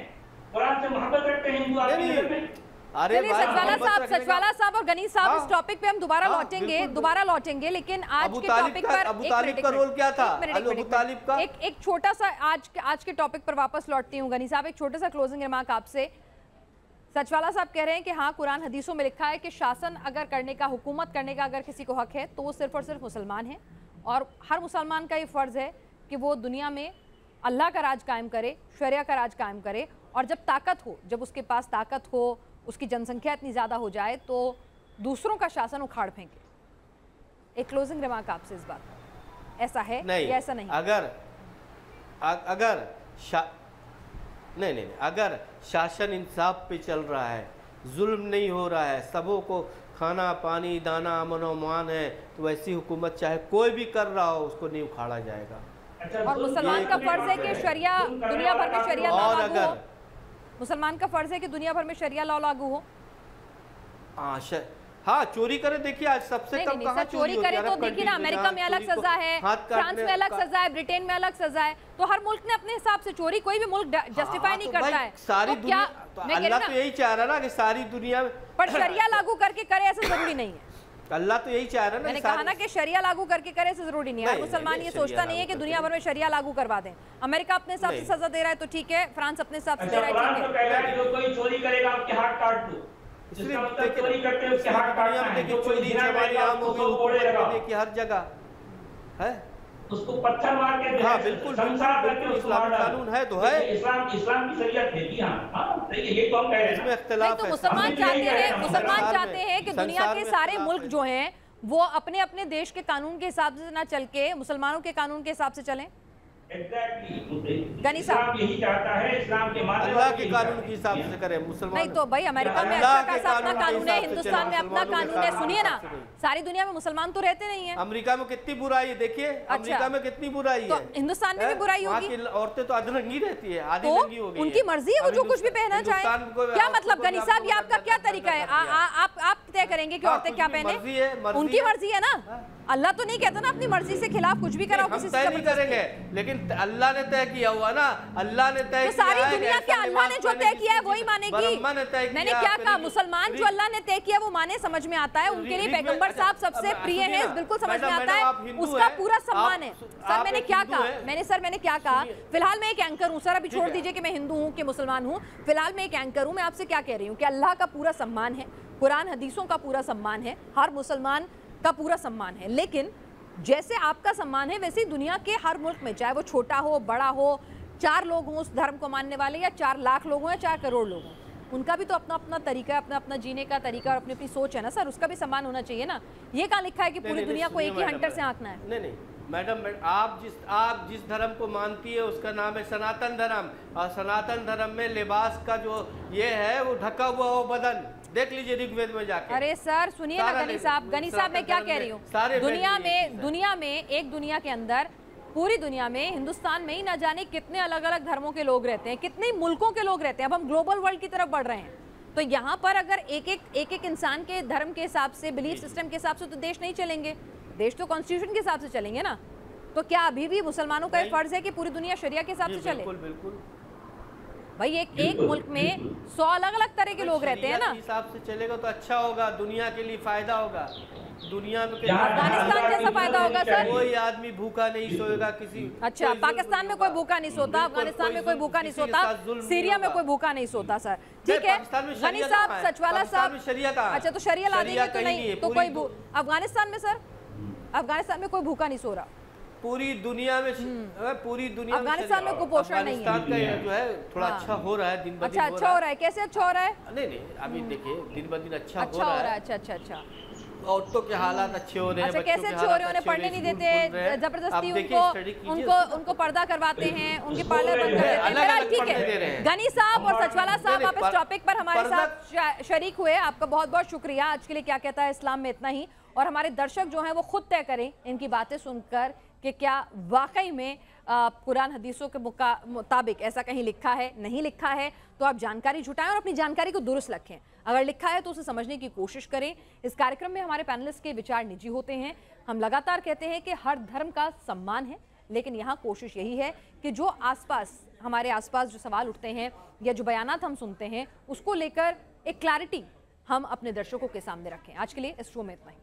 Speaker 4: कुरान से मोहब्बत रखते हैं हिंदू।
Speaker 3: अरे
Speaker 1: सचवाला साहब और गनी साहब, इस टॉपिक पे हम दोबारा लौटेंगे, लेकिन आज के टॉपिक पर
Speaker 3: अबू तालिब का रोल क्या था? अबू तालिब का
Speaker 1: एक छोटा सा आज के टॉपिक पर वापस लौटती हूँ। गनी साहब, एक छोटा सा क्लोजिंग रिमार्क आपसे। सचवाला साहब कह रहे हैं कि हाँ, कुरान हदीसों में लिखा है कि शासन अगर करने का, हुकूमत करने का अगर किसी को हक है तो वो सिर्फ और सिर्फ मुसलमान है, और हर मुसलमान का ये फ़र्ज़ है कि वो दुनिया में अल्लाह का राज कायम करे, शरिया का राज कायम करे, और जब ताकत हो, जब उसके पास ताकत हो, उसकी जनसंख्या इतनी ज़्यादा हो जाए तो दूसरों का शासन उखाड़ फेंके। एक क्लोजिंग रिमार्क आपसे इस बात, ऐसा है या ऐसा नहीं?
Speaker 3: अगर शासन इंसाफ पे चल रहा है, जुल्म नहीं हो रहा है, सबों को खाना पानी दाना अमन और मान है, तो वैसी हुकूमत चाहे कोई भी कर रहा हो उसको नहीं उखाड़ा जाएगा।
Speaker 1: और मुसलमान का फर्ज है कि शरिया दुनिया भर में शरिया लॉ लागू हो। मुसलमान का फर्ज है कि दुनिया भर में शरिया लॉ लागू हो।
Speaker 3: हाँ, चोरी करे, देखिए आज सबसे कम कहाँ
Speaker 1: चोरी करे तो देखिए ना, अमेरिका में अलग सजा है, फ्रांस में अलग सजा है, ब्रिटेन में अलग सजा है, तो हर मुल्क ने अपने हिसाब से, चोरी कोई भी मुल्क जस्टिफाई नहीं करता है।
Speaker 3: सारी दुनिया, अल्लाह तो यही चाह रहा ना कि सारी दुनिया
Speaker 1: पर शरिया लागू करके करे, ऐसा जरूरी नहीं है।
Speaker 3: अल्लाह तो यही चाह रहा है ना,
Speaker 1: मैंने कहा ना कि शरिया लागू करके करे ऐसा जरूरी नहीं है। मुसलमान ये सोचता नहीं है कि दुनिया भर में शरिया लागू करवा दें। अमेरिका अपने हिसाब से सजा दे रहा है तो ठीक है, फ्रांस अपने हिसाब से दे रहा है, ठीक है।
Speaker 4: जो कोई चोरी करेगा उसके हाथ काट दो,
Speaker 3: इसलिए
Speaker 4: चोरी करते हैं उसके हाथ काटना है।
Speaker 3: चोरी आम हो गई हर जगह है,
Speaker 4: उसको पत्थर मार के,
Speaker 3: हाँ बिल्कुल इस्लामी कानून है तो है,
Speaker 4: इस्लाम की शरीयत है। हाँ, ये तो हम कह रहे हैं,
Speaker 3: इसमें इख्तिलाफ है।
Speaker 1: मुसलमान चाहते हैं कि दुनिया के सारे मुल्क जो हैं वो अपने अपने देश के कानून के हिसाब से ना चल के मुसलमानों के कानून के हिसाब से चलें। गनी साहब
Speaker 4: यही चाहता है, इस्लाम के मानने
Speaker 3: अल्लाह
Speaker 4: वाले
Speaker 3: के
Speaker 4: यही
Speaker 3: कानून
Speaker 4: चाहते
Speaker 3: के
Speaker 4: हैं।
Speaker 3: हिसाब से करें मुसलमान।
Speaker 1: नहीं तो भाई अमेरिका में
Speaker 3: अल्लाह
Speaker 1: अच्छा
Speaker 3: के
Speaker 1: खासा अपना
Speaker 3: कानून के
Speaker 1: कानून है,
Speaker 3: हिसाब से
Speaker 1: हिंदुस्तान में
Speaker 3: चलें,
Speaker 1: अपना
Speaker 3: मुसलमानों के
Speaker 1: कानून है,
Speaker 3: कानून
Speaker 1: सुनिए ना,
Speaker 3: के हिसाब से
Speaker 1: सारी दुनिया में मुसलमान तो रहते नहीं है।
Speaker 3: अमेरिका में कितनी बुराई है, देखिए अमेरिका में कितनी बुराई
Speaker 1: तो
Speaker 3: है।
Speaker 1: हिंदुस्तान में भी बुराई
Speaker 3: वहाँ
Speaker 1: होगी।
Speaker 3: की औरतें तो अधरंगी रहती है, आधी
Speaker 1: तो
Speaker 3: नंगी हो गई
Speaker 1: उनकी मर्जी है वो जो कुछ भी पहनना चाहे। क्या मतलब गनी साहब, ये आपका क्या तरीका है? आप तय करेंगे कि औरतें क्या पहने? उनकी मर्जी है ना, अल्लाह तो नहीं कहता ना अपनी मर्जी से खिलाफ कुछ भी कराओ किसी से।
Speaker 3: तय नहीं करेंगे, लेकिन अल्लाह ने तय किया हुआ ना, अल्लाह ने तय
Speaker 1: तो
Speaker 3: किया
Speaker 1: सारी
Speaker 3: है कि
Speaker 1: दुनिया
Speaker 3: ऐसा
Speaker 1: के अल्लाह ने
Speaker 3: लिबास
Speaker 1: जो
Speaker 3: पहने
Speaker 1: तय
Speaker 3: की
Speaker 1: किया है
Speaker 3: चीज़
Speaker 1: वही मानेगी।
Speaker 3: ब्रह्मा ने तय
Speaker 1: मैंने
Speaker 3: किया,
Speaker 1: क्या
Speaker 3: फिर
Speaker 1: कहा, मुसलमान जो अल्लाह ने तय किया वो माने, समझ में आता है, उनके लिए पैगंबर साहब सबसे प्रिय है, बिल्कुल समझ में आता है, उसका पूरा सम्मान है। सर मैंने क्या कहा, मैंने क्या कहा, फिलहाल मैं एक एंकर हूँ सर, अभी छोड़ दीजिए कि मैं हिंदू हूँ कि मुसलमान हूँ, फिलहाल मैं एक एंकर हूँ। मैं आपसे क्या कह रही हूँ कि अल्लाह का पूरा सम्मान है, कुरान हदीसों का पूरा सम्मान है, हर मुसलमान का पूरा सम्मान है, लेकिन जैसे आपका सम्मान है वैसे ही दुनिया के हर मुल्क में, चाहे वो छोटा हो बड़ा हो, 4 लोग हों उस धर्म को मानने वाले, या 4 लाख लोग हों या 4 करोड़ लोग हों, उनका भी तो अपना अपना तरीका है, अपना अपना जीने का तरीका और अपनी अपनी सोच है ना सर, उसका भी सम्मान होना चाहिए ना। ये कहाँ लिखा है कि पूरी दुनिया को एक ही हंटर से आंकना है?
Speaker 3: नहीं मैडम, आप जिस धर्म को मानती है उसका नाम है सनातन धर्म, और सनातन धर्म में लिबास का जो ये है वो ढका हुआ हो बदन, देख लीजिए ऋग्वेद में जाके।
Speaker 1: अरे सर सुनिए ना गनी साहब मैं क्या कह रही हूँ, दुनिया में एक दुनिया के अंदर, पूरी दुनिया में, हिंदुस्तान में ही ना जाने कितने अलग अलग धर्मों के लोग रहते हैं, कितने मुल्कों के लोग रहते हैं। अब हम ग्लोबल वर्ल्ड की तरफ बढ़ रहे हैं, तो यहाँ पर अगर एक इंसान के धर्म के हिसाब से, बिलीफ सिस्टम के हिसाब से तो देश नहीं चलेंगे, देश तो कॉन्स्टिट्यूशन के हिसाब से चलेंगे ना। तो क्या अभी भी मुसलमानों का एक फर्ज है कि पूरी दुनिया शरिया के हिसाब से चले?
Speaker 3: बिल्कुल
Speaker 1: भाई एक मुल्क में 100 अलग अलग तरह के लोग रहते हैं ना,
Speaker 3: हिसाब से चलेगा तो अच्छा होगा, दुनिया के लिए फायदा होगा, दुनिया में
Speaker 1: अफगानिस्तान जैसा फायदा होगा सर।
Speaker 3: कोई आदमी भूखा नहीं सोएगा किसी।
Speaker 1: अच्छा, पाकिस्तान में कोई भूखा नहीं सोता, अफगानिस्तान में कोई भूखा नहीं सोता, सीरिया में कोई भूखा नहीं सोता सर, ठीक है। गनी साहब, सचवाला साहब, अच्छा तो शरिया ला देंगे तो नहीं तो कोई अफगानिस्तान में सर, अफगानिस्तान में कोई भूखा नहीं सो रहा,
Speaker 3: पूरी दुनिया में, पूरी दुनिया में
Speaker 1: अफगानिस्तान में कुपोषण नहीं है।
Speaker 3: अफगानिस्तान का जो है थोड़ा अच्छा हो रहा है दिन ब दिन।
Speaker 1: अच्छा हो रहा है, कैसे अच्छा हो रहा है?
Speaker 3: नहीं अभी देखिए दिन ब दिन अच्छा
Speaker 1: हो रहा है। अच्छा
Speaker 3: औरतों के हालात अच्छे हो रहे हैं।
Speaker 1: अच्छा कैसे अच्छे हो रहे हैं? उन्हें पढ़ने नहीं देते, जबरदस्ती उनको पर्दा करवाते हैं, उनके पार्लर बंद कर देते हैं। ठीक है, गनी साहब और सचवाला साहब आप इस टॉपिक पर हमारे साथ शरीक हुए, आपका बहुत बहुत शुक्रिया। आज के लिए क्या कहता है इस्लाम में इतना ही, और हमारे दर्शक जो हैं वो खुद तय करें इनकी बातें सुनकर कि क्या वाकई में कुरान हदीसों के मुताबिक ऐसा कहीं लिखा है, नहीं लिखा है, तो आप जानकारी जुटाएं और अपनी जानकारी को दुरुस्त रखें। अगर लिखा है तो उसे समझने की कोशिश करें। इस कार्यक्रम में हमारे पैनलिस्ट के विचार निजी होते हैं। हम लगातार कहते हैं कि हर धर्म का सम्मान है, लेकिन यहाँ कोशिश यही है कि जो हमारे आसपास जो सवाल उठते हैं या जो बयानात हम सुनते हैं उसको लेकर एक क्लैरिटी हम अपने दर्शकों के सामने रखें। आज के लिए इस शो में इतना ही।